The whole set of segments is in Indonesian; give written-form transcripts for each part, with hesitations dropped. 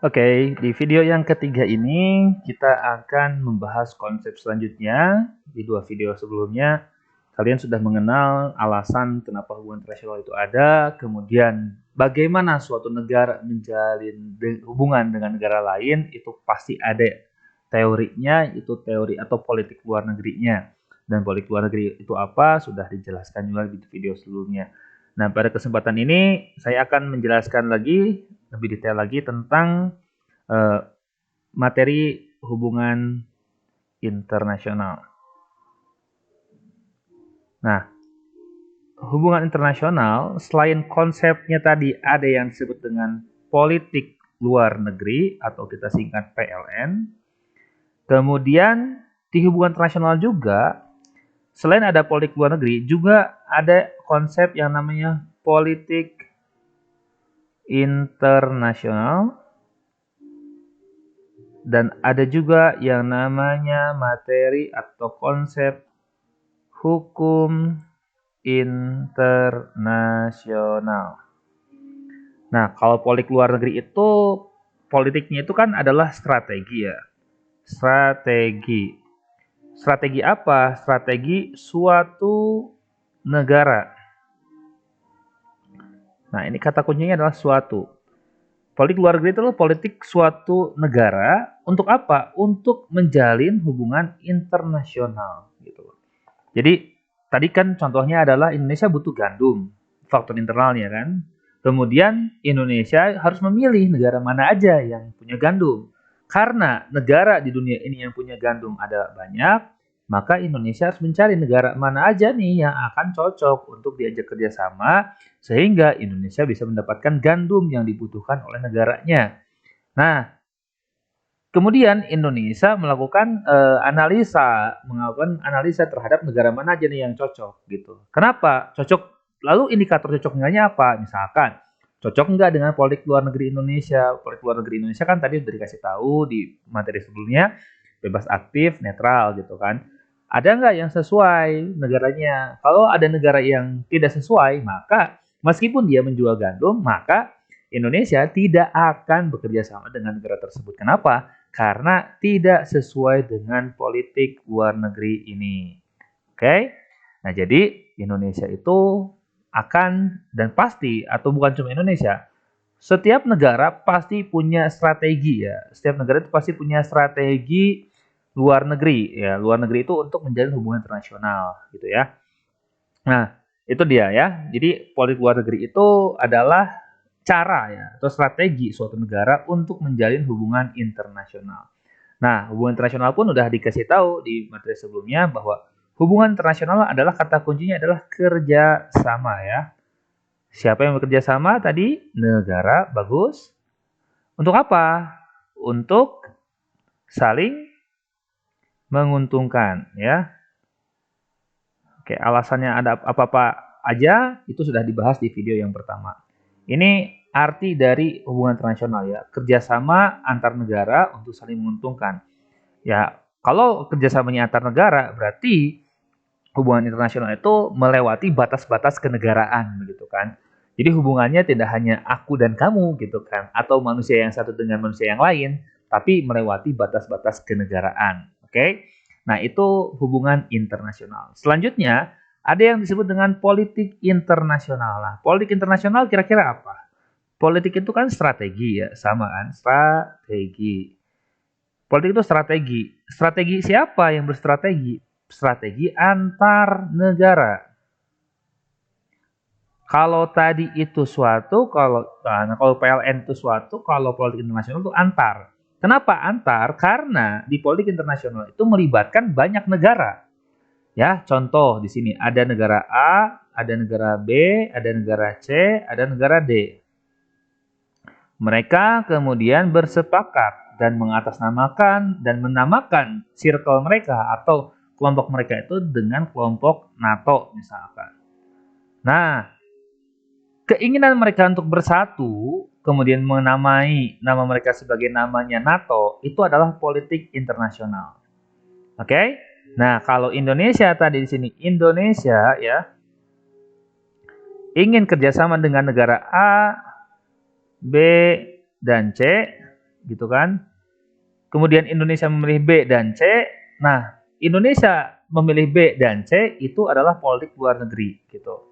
Oke, di video yang ketiga ini kita akan membahas konsep selanjutnya. Di dua video sebelumnya, kalian sudah mengenal alasan kenapa hubungan internasional itu ada, kemudian bagaimana suatu negara menjalin hubungan dengan negara lain, itu pasti ada teorinya, itu teori atau politik luar negerinya. Dan politik luar negeri itu apa, sudah dijelaskan juga di video sebelumnya. Nah, pada kesempatan ini saya akan menjelaskan lagi lebih detail lagi tentang materi hubungan internasional. Nah, hubungan internasional selain konsepnya tadi ada yang disebut dengan politik luar negeri atau kita singkat PLN. Kemudian di hubungan internasional juga selain ada politik luar negeri juga ada konsep yang namanya politik internasional. Dan ada juga yang namanya materi atau konsep hukum internasional. Nah, kalau politik luar negeri itu, politiknya itu kan adalah strategi ya. Strategi. Strategi apa? Strategi suatu negara. Nah, ini kata kuncinya adalah suatu. Politik luar negeri itu adalah politik suatu negara untuk apa? Untuk menjalin hubungan internasional gitu. Jadi tadi kan contohnya adalah Indonesia butuh gandum, faktor internalnya kan. Kemudian Indonesia harus memilih negara mana aja yang punya gandum. Karena negara di dunia ini yang punya gandum ada banyak, maka Indonesia harus mencari negara mana aja nih yang akan cocok untuk diajak kerjasama sehingga Indonesia bisa mendapatkan gandum yang dibutuhkan oleh negaranya. Nah, kemudian Indonesia melakukan melakukan analisa terhadap negara mana aja nih yang cocok gitu. Kenapa cocok? Lalu indikator cocoknya apa? Misalkan cocok nggak dengan politik luar negeri Indonesia? Politik luar negeri Indonesia kan tadi sudah dikasih tahu di materi sebelumnya, bebas aktif, netral gitu kan. Ada nggak yang sesuai negaranya? Kalau ada negara yang tidak sesuai, maka meskipun dia menjual gandum, maka Indonesia tidak akan bekerja sama dengan negara tersebut. Kenapa? Karena tidak sesuai dengan politik luar negeri ini. Oke? Nah, jadi Indonesia itu akan dan pasti, atau bukan cuma Indonesia, setiap negara pasti punya strategi ya. Setiap negara itu pasti punya strategi luar negeri ya. Luar negeri itu untuk menjalin hubungan internasional gitu ya. Nah, itu dia ya. Jadi politik luar negeri itu adalah cara ya atau strategi suatu negara untuk menjalin hubungan internasional. Nah, hubungan internasional pun udah dikasih tahu di materi sebelumnya bahwa hubungan internasional adalah kata kuncinya adalah kerja sama ya. Siapa yang bekerja sama tadi? Negara, bagus. Untuk apa? Untuk saling menguntungkan ya. Oke, alasannya ada apa-apa aja itu sudah dibahas di video yang pertama. Ini arti dari hubungan internasional ya, kerjasama antar negara untuk saling menguntungkan. Ya, kalau kerjasamanya antar negara berarti hubungan internasional itu melewati batas-batas kenegaraan begitu kan. Jadi hubungannya tidak hanya aku dan kamu gitu kan, atau manusia yang satu dengan manusia yang lain, tapi melewati batas-batas kenegaraan. Oke? Nah, itu hubungan internasional. Selanjutnya, ada yang disebut dengan politik internasional. Nah, politik internasional kira-kira apa? Politik itu kan strategi ya, sama kan? Strategi. Politik itu strategi. Strategi siapa yang berstrategi? Strategi antar negara. Kalau tadi itu suatu, kalau PLN itu suatu, kalau politik internasional itu antar. Kenapa antar? Karena di politik internasional itu melibatkan banyak negara. Ya, contoh di sini ada negara A, ada negara B, ada negara C, ada negara D. Mereka kemudian bersepakat dan mengatasnamakan dan menamakan circle mereka atau kelompok mereka itu dengan kelompok NATO misalkan. Nah, keinginan mereka untuk bersatu, kemudian menamai nama mereka sebagai namanya NATO, itu adalah politik internasional. Oke? Nah, kalau Indonesia tadi di sini, Indonesia ya, ingin kerjasama dengan negara A, B, dan C, gitu kan. Kemudian Indonesia memilih B dan C. Nah, Indonesia memilih B dan C itu adalah politik luar negeri gitu.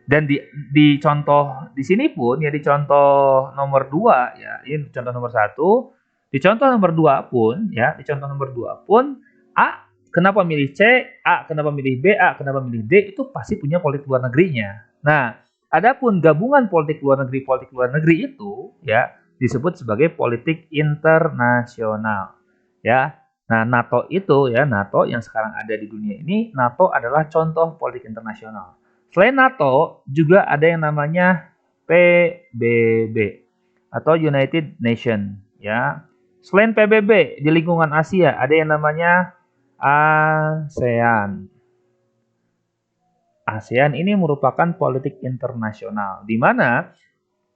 Dan di contoh di sini pun ya, di contoh nomor 2 ya, ini contoh nomor 1, di contoh nomor 2 pun ya, di contoh nomor 2 pun A kenapa milih C, A kenapa milih B, A kenapa milih D, itu pasti punya politik luar negerinya. Nah, adapun gabungan politik luar negeri itu ya disebut sebagai politik internasional ya. Nah, NATO itu ya, NATO yang sekarang ada di dunia ini, NATO adalah contoh politik internasional. Selain NATO, juga ada yang namanya PBB atau United Nation ya. Selain PBB di lingkungan Asia ada yang namanya ASEAN. ASEAN ini merupakan politik internasional di mana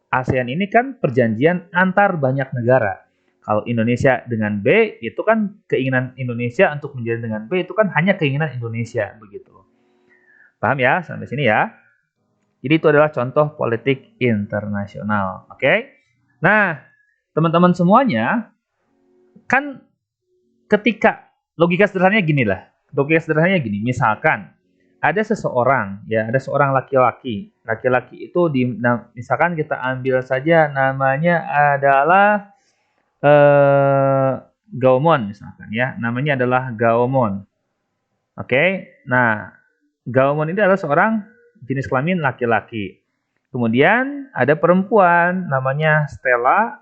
ASEAN ini kan perjanjian antar banyak negara. Kalau Indonesia dengan B itu kan keinginan Indonesia untuk menjalin dengan B itu kan hanya keinginan Indonesia begitu. Paham ya sampai sini ya? Jadi itu adalah contoh politik internasional. Oke? Nah, teman-teman semuanya, kan ketika logika sederhananya gini lah. Logika sederhananya gini, misalkan ada seseorang, ya, ada seorang laki-laki. Laki-laki itu misalkan kita ambil saja namanya adalah Gaomon misalkan ya. Namanya adalah Gaomon. Oke? Nah, Gaomon ini adalah seorang jenis kelamin laki-laki. Kemudian ada perempuan namanya Stella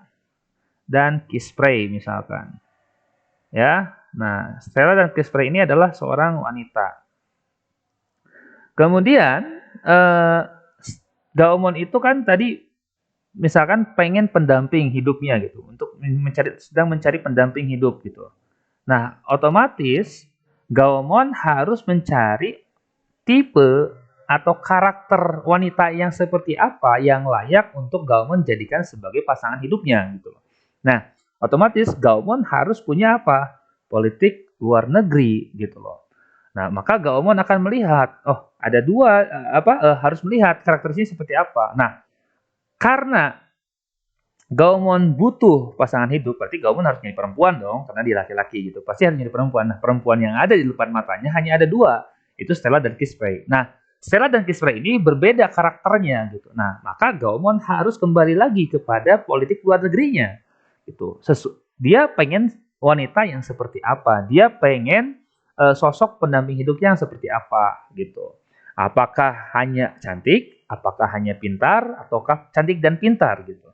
dan Kisprey misalkan. Ya. Nah, Stella dan Kisprey ini adalah seorang wanita. Kemudian Gaomon itu kan tadi misalkan pengen pendamping hidupnya gitu, untuk sedang mencari pendamping hidup gitu. Nah, otomatis Gaomon harus mencari tipe atau karakter wanita yang seperti apa yang layak untuk Gaomon jadikan sebagai pasangan hidupnya gitu. Nah, otomatis Gaomon harus punya apa? Politik luar negeri gitu loh. Nah, maka Gaomon akan melihat, oh, ada dua harus melihat karakteristiknya seperti apa. Nah, karena Gaomon butuh pasangan hidup, berarti Gaomon harus nyari perempuan dong, karena dia laki-laki gitu. Pasti harus nyari perempuan. Nah, perempuan yang ada di depan matanya hanya ada dua, itu Stella dan Kisprey. Nah, Stella dan Kisprey ini berbeda karakternya gitu. Nah, maka Gaomon harus kembali lagi kepada politik luar negerinya. Gitu. Dia pengen wanita yang seperti apa? Dia pengen sosok pendamping hidupnya yang seperti apa gitu. Apakah hanya cantik, apakah hanya pintar, ataukah cantik dan pintar gitu.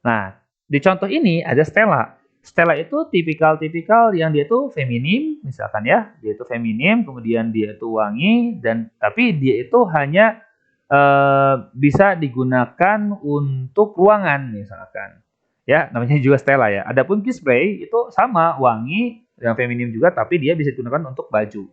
Nah, di contoh ini ada Stella. Stella itu tipikal-tipikal yang dia tuh feminim, misalkan ya, dia itu feminim, kemudian dia itu wangi, dan tapi dia itu hanya bisa digunakan untuk ruangan, misalkan. Ya, namanya juga Stella ya. Adapun Kisprey itu sama, wangi, yang feminim juga, tapi dia bisa digunakan untuk baju.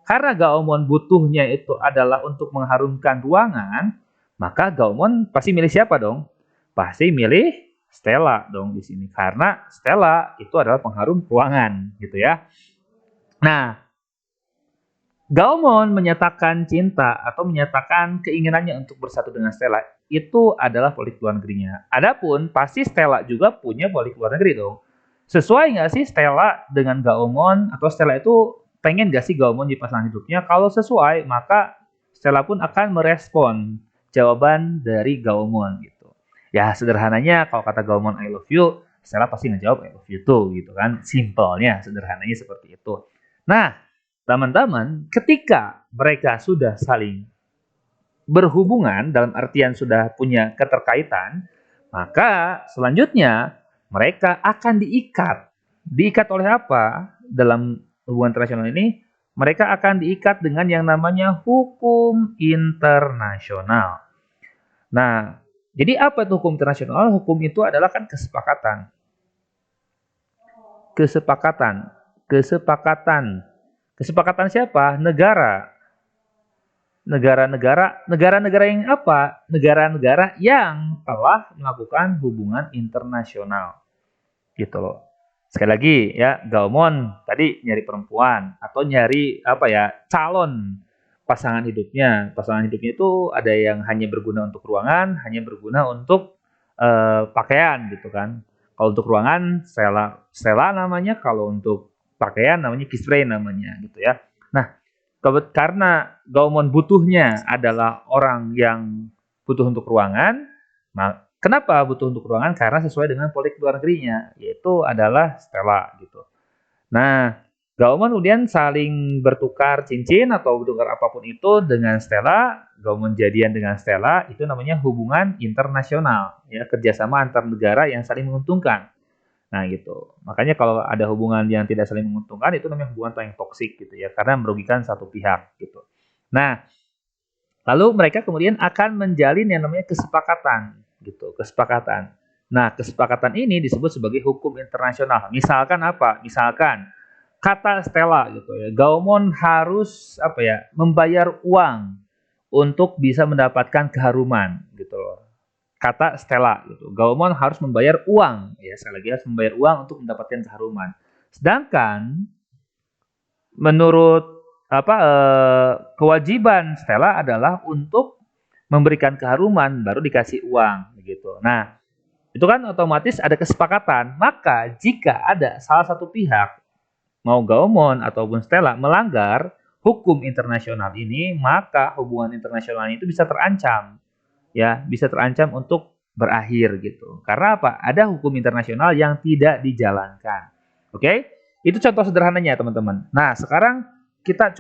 Karena Gaomon butuhnya itu adalah untuk mengharumkan ruangan, maka Gaomon pasti milih siapa dong? Pasti milih Stella dong di sini, karena Stella itu adalah pengharum ruangan gitu ya. Nah, Gaomon menyatakan cinta atau menyatakan keinginannya untuk bersatu dengan Stella itu adalah politik luar negerinya. Adapun pasti Stella juga punya politik luar negeri dong. Sesuai nggak sih Stella dengan Gaomon, atau Stella itu pengen nggak sih Gaomon di pasangan hidupnya? Kalau sesuai, maka Stella pun akan merespon jawaban dari Gaomon gitu. Ya sederhananya kalau kata Gaomon I love you, Stella pasti ngejawab I love you too gitu kan. Simpelnya, sederhananya seperti itu. Nah, teman-teman, ketika mereka sudah saling berhubungan dalam artian sudah punya keterkaitan, maka selanjutnya mereka akan diikat. Diikat oleh apa? Dalam hubungan internasional ini, mereka akan diikat dengan yang namanya hukum internasional. Nah, jadi apa itu hukum internasional? Hukum itu adalah kan kesepakatan. Kesepakatan. Kesepakatan. Kesepakatan siapa? Negara. Negara-negara yang apa? Negara-negara yang telah melakukan hubungan internasional. Gitu loh. Sekali lagi ya, Gaomon tadi nyari perempuan atau nyari apa ya, calon pasangan hidupnya. Pasangan hidupnya itu ada yang hanya berguna untuk ruangan, hanya berguna untuk pakaian gitu kan. Kalau untuk ruangan stela namanya, kalau untuk pakaian namanya kisrei namanya gitu ya. Nah, karena Gaumon butuhnya adalah orang yang butuh untuk ruangan, kenapa butuh untuk ruangan? Karena sesuai dengan politik luar negerinya, yaitu adalah stela gitu. Nah, Gaumon kemudian saling bertukar cincin atau bertukar apapun itu dengan stela. Gaumon jadian dengan stela, itu namanya hubungan internasional, ya, kerjasama antar negara yang saling menguntungkan. Nah, gitu. Makanya kalau ada hubungan yang tidak saling menguntungkan, itu namanya hubungan yang toksik gitu ya, karena merugikan satu pihak gitu. Nah, lalu mereka kemudian akan menjalin yang namanya kesepakatan gitu, kesepakatan. Nah, kesepakatan ini disebut sebagai hukum internasional. Misalkan apa? Misalkan kata stela gitu ya, Gaumon harus apa ya, membayar uang untuk bisa mendapatkan keharuman gitu loh. Kata stela gitu, Gaumon harus membayar uang, ya sekali lagi harus membayar uang untuk mendapatkan keharuman. Sedangkan menurut apa kewajiban stela adalah untuk memberikan keharuman baru dikasih uang begitu. Nah, itu kan otomatis ada kesepakatan. Maka jika ada salah satu pihak, mau Gaumon ataupun stela, melanggar hukum internasional ini, maka hubungan internasional itu bisa terancam, ya, bisa terancam untuk berakhir gitu. Karena apa? Ada hukum internasional yang tidak dijalankan. Oke? Itu contoh sederhananya, teman-teman. Sekarang kita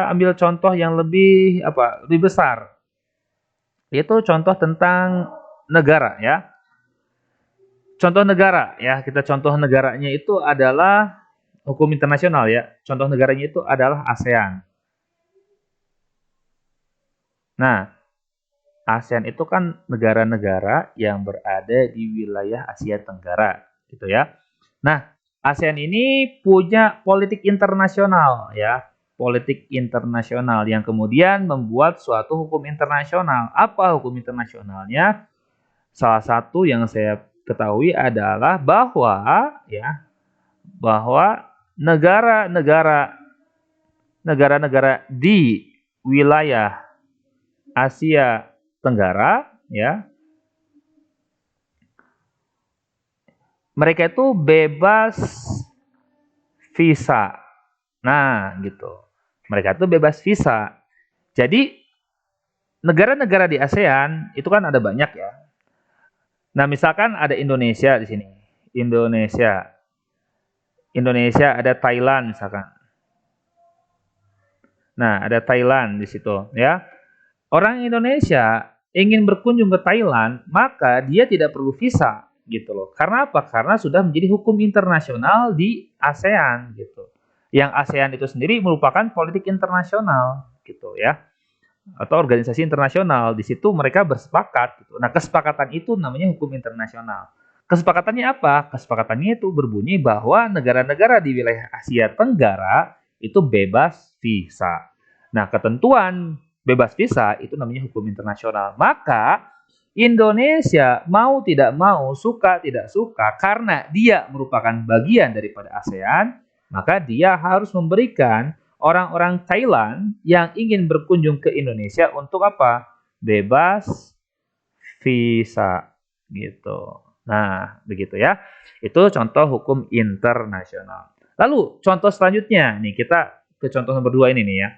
ambil contoh yang lebih lebih besar. Yaitu contoh tentang negara ya. Contoh negara ya, kita contoh negaranya itu adalah hukum internasional ya. Contoh negaranya itu adalah ASEAN. Nah, ASEAN itu kan negara-negara yang berada di wilayah Asia Tenggara gitu ya. Nah, ASEAN ini punya politik internasional ya. Politik internasional yang kemudian membuat suatu hukum internasional. Apa hukum internasionalnya? Salah satu yang saya ketahui adalah bahwa negara-negara di wilayah Asia Tenggara ya, mereka itu bebas visa. Nah, gitu. Mereka itu bebas visa. Jadi negara-negara di ASEAN itu kan ada banyak ya. Nah, misalkan ada Indonesia di sini. Indonesia ada Thailand misalkan. Nah, ada Thailand di situ ya. Orang Indonesia ingin berkunjung ke Thailand, maka dia tidak perlu visa gitu loh. Karena apa? Karena sudah menjadi hukum internasional di ASEAN gitu. Yang ASEAN itu sendiri merupakan politik internasional gitu ya. Atau organisasi internasional, di situ mereka bersepakat gitu. Nah, kesepakatan itu namanya hukum internasional. Kesepakatannya apa? Kesepakatannya itu berbunyi bahwa negara-negara di wilayah Asia Tenggara itu bebas visa. Nah, ketentuan bebas visa itu namanya hukum internasional. Maka Indonesia mau tidak mau, suka tidak suka, karena dia merupakan bagian daripada ASEAN, maka dia harus memberikan orang-orang Thailand yang ingin berkunjung ke Indonesia untuk apa? Bebas visa gitu. Nah, begitu ya. Itu contoh hukum internasional. Lalu contoh selanjutnya nih, kita ke contoh nomor 2 ini nih ya.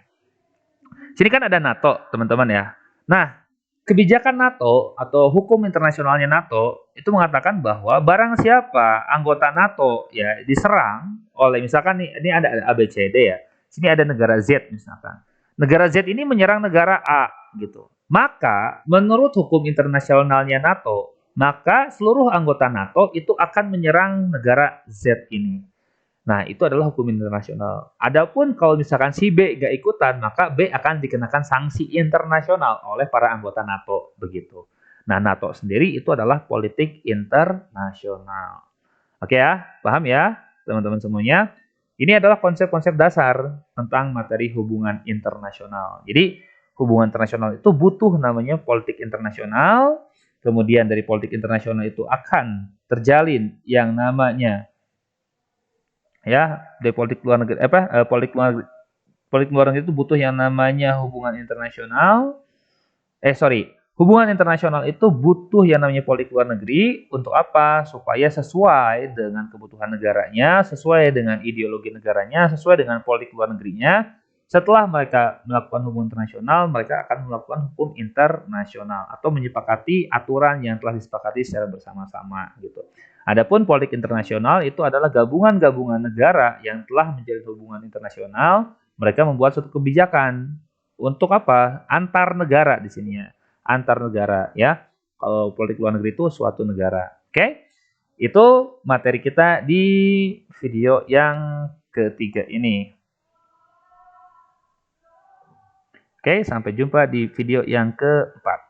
Sini kan ada NATO, teman-teman ya. Nah, kebijakan NATO atau hukum internasionalnya NATO itu mengatakan bahwa barang siapa anggota NATO ya diserang oleh, misalkan nih, ini ada ABCD ya. Sini ada negara Z misalkan. Negara Z ini menyerang negara A gitu. Maka menurut hukum internasionalnya NATO, maka seluruh anggota NATO itu akan menyerang negara Z ini. Nah, itu adalah hukum internasional. Adapun kalau misalkan si B nggak ikutan, maka B akan dikenakan sanksi internasional oleh para anggota NATO. Begitu. Nah, NATO sendiri itu adalah politik internasional. Oke ya, paham ya teman-teman semuanya? Ini adalah konsep-konsep dasar tentang materi hubungan internasional. Jadi, hubungan internasional itu butuh namanya politik internasional. Kemudian dari politik internasional itu akan terjalin yang namanya dari politik luar negeri politik luar negeri itu butuh yang namanya hubungan internasional. Hubungan internasional itu butuh yang namanya politik luar negeri untuk apa? Supaya sesuai dengan kebutuhan negaranya, sesuai dengan ideologi negaranya, sesuai dengan politik luar negerinya. Setelah mereka melakukan hubungan internasional, mereka akan melakukan hukum internasional atau menyepakati aturan yang telah disepakati secara bersama-sama gitu. Adapun politik internasional itu adalah gabungan-gabungan negara yang telah menjalin hubungan internasional, mereka membuat suatu kebijakan untuk apa? Antar negara di sini ya, antar negara ya. Kalau politik luar negeri itu suatu negara. Oke? Itu materi kita di video yang ketiga ini. Oke, sampai jumpa di video yang keempat.